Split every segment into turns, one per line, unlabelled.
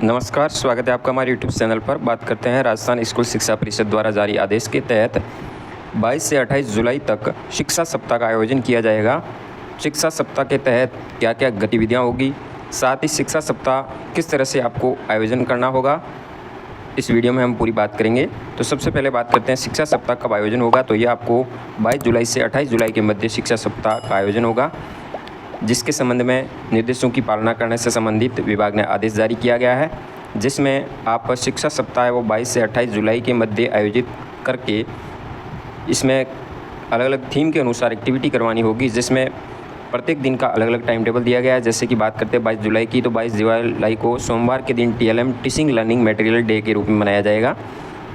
नमस्कार, स्वागत है आपका हमारे यूट्यूब चैनल पर। बात करते हैं राजस्थान स्कूल शिक्षा परिषद द्वारा जारी आदेश के तहत 22 से 28 जुलाई तक शिक्षा सप्ताह का आयोजन किया जाएगा। शिक्षा सप्ताह के तहत क्या क्या गतिविधियां होगी, साथ ही शिक्षा सप्ताह किस तरह से आपको आयोजन करना होगा, इस वीडियो में हम पूरी बात करेंगे। तो सबसे पहले बात करते हैं शिक्षा सप्ताह कब आयोजन होगा। तो ये आपको 22 जुलाई से 28 जुलाई के मध्य शिक्षा सप्ताह का आयोजन होगा, जिसके संबंध में निर्देशों की पालना करने से संबंधित विभाग ने आदेश जारी किया गया है, जिसमें आप शिक्षा सप्ताह वो 22 से 28 जुलाई के मध्य आयोजित करके इसमें अलग अलग थीम के अनुसार एक्टिविटी करवानी होगी, जिसमें प्रत्येक दिन का अलग अलग टाइम टेबल दिया गया है। जैसे कि बात करते हैं 22 जुलाई की, तो 22 जुलाई को सोमवार के दिन TLM teaching learning material day के रूप में मनाया जाएगा।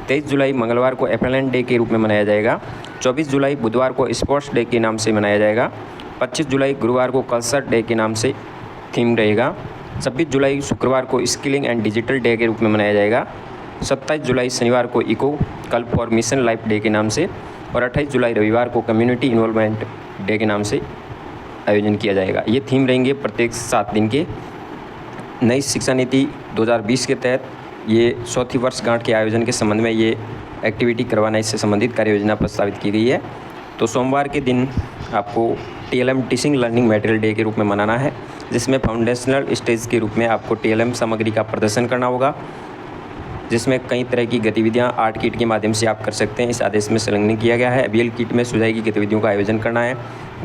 23 जुलाई मंगलवार को FLN डे के रूप में मनाया जाएगा। 24 जुलाई बुधवार को स्पोर्ट्स डे के नाम से मनाया जाएगा। 25 जुलाई गुरुवार को कल्चर डे के नाम से थीम रहेगा। 26 जुलाई शुक्रवार को स्किलिंग एंड डिजिटल डे के रूप में मनाया जाएगा। 27 जुलाई शनिवार को इको कल्प और मिशन लाइफ डे के नाम से, और 28 जुलाई रविवार को कम्युनिटी इन्वॉल्वमेंट डे के नाम से आयोजन किया जाएगा। ये थीम रहेंगे प्रत्येक 7 दिन के। नई शिक्षा नीति 2020 के तहत ये चौथी वर्षगांठ के आयोजन के संबंध में ये एक्टिविटी करवाना, इससे संबंधित कार्य योजना प्रस्तावित की गई है। तो सोमवार के दिन आपको TLM teaching learning material day के रूप में मनाना है, जिसमें फाउंडेशनल स्टेज के रूप में आपको TLM सामग्री का प्रदर्शन करना होगा, जिसमें कई तरह की गतिविधियां आर्ट किट के माध्यम से आप कर सकते हैं। इस आदेश में संलग्न किया गया है। ABL किट में सुझाई की गतिविधियों का आयोजन करना है।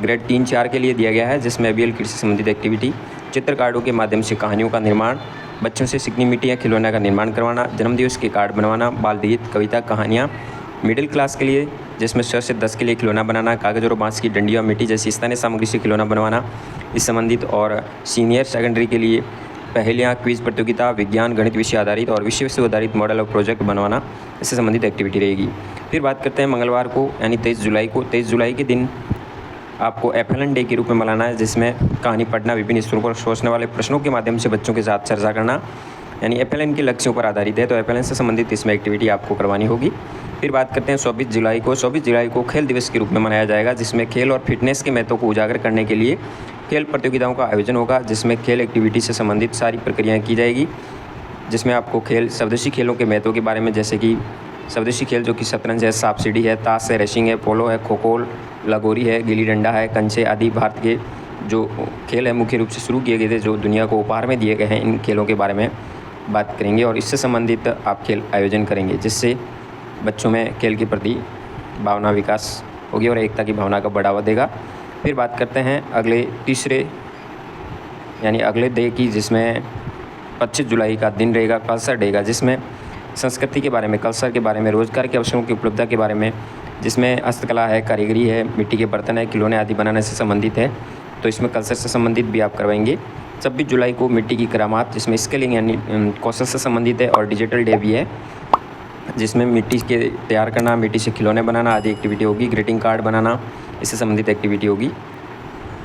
ग्रेड 3-4 के लिए दिया गया है, जिसमें ABL किट से संबंधित एक्टिविटी, चित्र कार्डों के माध्यम से कहानियों का निर्माण, बच्चों से चिकनी मिट्टी या खिलौना का निर्माण करवाना, जन्मदिवस के कार्ड बनवाना, बाल गीत, कविता, कहानियाँ। मिडिल क्लास के लिए जिसमें 6 से 10 के लिए खिलौना बनाना, कागज़ और बांस की डंडियाँ, मिट्टी जैसी स्थानीय सामग्री से खिलौना बनवाना, इस संबंधित। और सीनियर सेकेंडरी के लिए पहेलियाँ, क्विज प्रतियोगिता, विज्ञान गणित विषय आधारित और विषय से आधारित मॉडल और प्रोजेक्ट बनवाना, इससे संबंधित एक्टिविटी रहेगी। फिर बात करते हैं मंगलवार को यानी 23 जुलाई को। 23 जुलाई के दिन आपको FLN डे के रूप में मनाना है, जिसमें कहानी पढ़ना, विभिन्न स्तरों पर सोचने वाले प्रश्नों के माध्यम से बच्चों के साथ चर्चा करना, यानी FLN के लक्ष्यों पर आधारित है। तो FLN से संबंधित इसमें एक्टिविटी आपको करवानी होगी। फिर बात करते हैं 24 जुलाई को। 24 जुलाई को खेल दिवस के रूप में मनाया जाएगा, जिसमें खेल और फिटनेस के महत्व को उजागर करने के लिए खेल प्रतियोगिताओं का आयोजन होगा, जिसमें खेल एक्टिविटी से संबंधित सारी प्रक्रियाएँ की जाएगी, जिसमें आपको खेल स्वदेशी खेलों के महत्व के बारे में, जैसे कि स्वदेशी खेल जो कि शतरंज है, सांप सीढ़ी है, ताश है, रेसिंग है, पोलो है, खो खो, लगोरी है, गिल्ली डंडा है, कंचे आदि भारत के जो खेल है मुख्य रूप से शुरू किए गए थे, जो दुनिया को उपहार में दिए गए हैं, इन खेलों के बारे में बात करेंगे और इससे संबंधित आप खेल आयोजन करेंगे, जिससे बच्चों में खेल के प्रति भावना विकास होगी और एकता की भावना का बढ़ावा देगा। फिर बात करते हैं अगले तीसरे यानी अगले डे की, जिसमें 25 जुलाई का दिन रहेगा कल्चर डे का, जिसमें संस्कृति के बारे में, कल्चर के बारे में, रोजगार के अवसरों की उपलब्धता के बारे में, जिसमें हस्तकला है, कारीगरी है, मिट्टी के बर्तन है, खिलौने आदि बनाने से संबंधित है, तो इसमें कल्चर से संबंधित भी आप करवाएंगे। 26 जुलाई को मिट्टी की करामात, जिसमें स्किलिंग यानी कौशल से संबंधित है, और डिजिटल डे भी है, जिसमें मिट्टी के तैयार करना, मिट्टी से खिलौने बनाना आदि एक्टिविटी होगी, ग्रीटिंग कार्ड बनाना, इससे संबंधित एक्टिविटी होगी।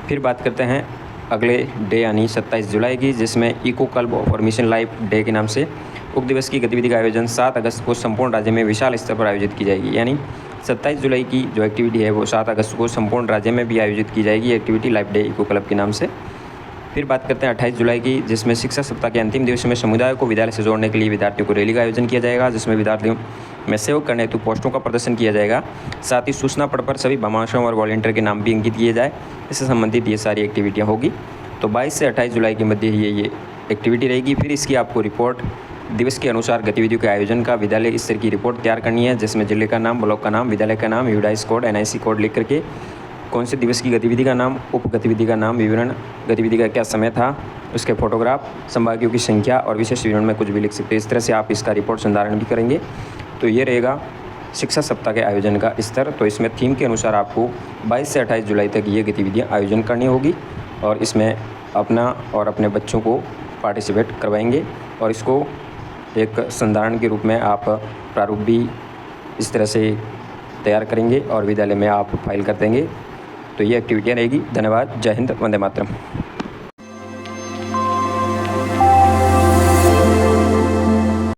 फिर बात करते हैं अगले डे यानी 27 जुलाई की, जिसमें इको कल्ब और मिशन लाइफ डे के नाम से उक्त दिवस की गतिविधि का आयोजन 7 अगस्त को संपूर्ण राज्य में विशाल स्तर पर आयोजित की जाएगी। यानी 27 जुलाई की जो एक्टिविटी है वो 7 अगस्त को संपूर्ण राज्य में भी आयोजित की जाएगी, activity life day eco club के नाम से। फिर बात करते हैं 28 जुलाई की, जिसमें शिक्षा सप्ताह के अंतिम दिवस में समुदाय को विद्यालय से जोड़ने के लिए विद्यार्थियों को रैली का आयोजन किया जाएगा, जिसमें विद्यार्थियों में सहयोग करने हेतु पोस्टरों का प्रदर्शन किया जाएगा। साथ ही सूचना पट पर सभी भामाशाओं और वॉलंटियर के नाम भी अंकित किए जाए, इससे संबंधित ये सारी एक्टिविटियाँ होगी। तो 22 से 28 जुलाई के मध्य ये एक्टिविटी रहेगी। फिर इसकी आपको रिपोर्ट दिवस के अनुसार गतिविधियों के आयोजन का विद्यालय स्तर की रिपोर्ट तैयार करनी है, जिसमें जिले का नाम, ब्लॉक का नाम, विद्यालय का नाम, यूडाइस कोड, NIC कोड लिख करके कौन से दिवस की गतिविधि का नाम, उप गतिविधि का नाम, विवरण, गतिविधि का क्या समय था, उसके फोटोग्राफ, संभागियों की संख्या और विशेष विवरण में कुछ भी लिख सकते हैं। इस तरह से आप इसका रिपोर्ट संधारण भी करेंगे। तो ये रहेगा शिक्षा सप्ताह के आयोजन का स्तर। तो इसमें थीम के अनुसार आपको 22 से 28 जुलाई तक ये गतिविधियाँ आयोजन करनी होगी, और इसमें अपना और अपने बच्चों को पार्टिसिपेट करवाएंगे, और इसको एक संधारण के रूप में आप प्रारूप भी इस तरह से तैयार करेंगे और विद्यालय में आप फाइल कर देंगे। तो ये एक्टिविटियाँ रहेगी। धन्यवाद। जय हिंद। वंदे मातरम।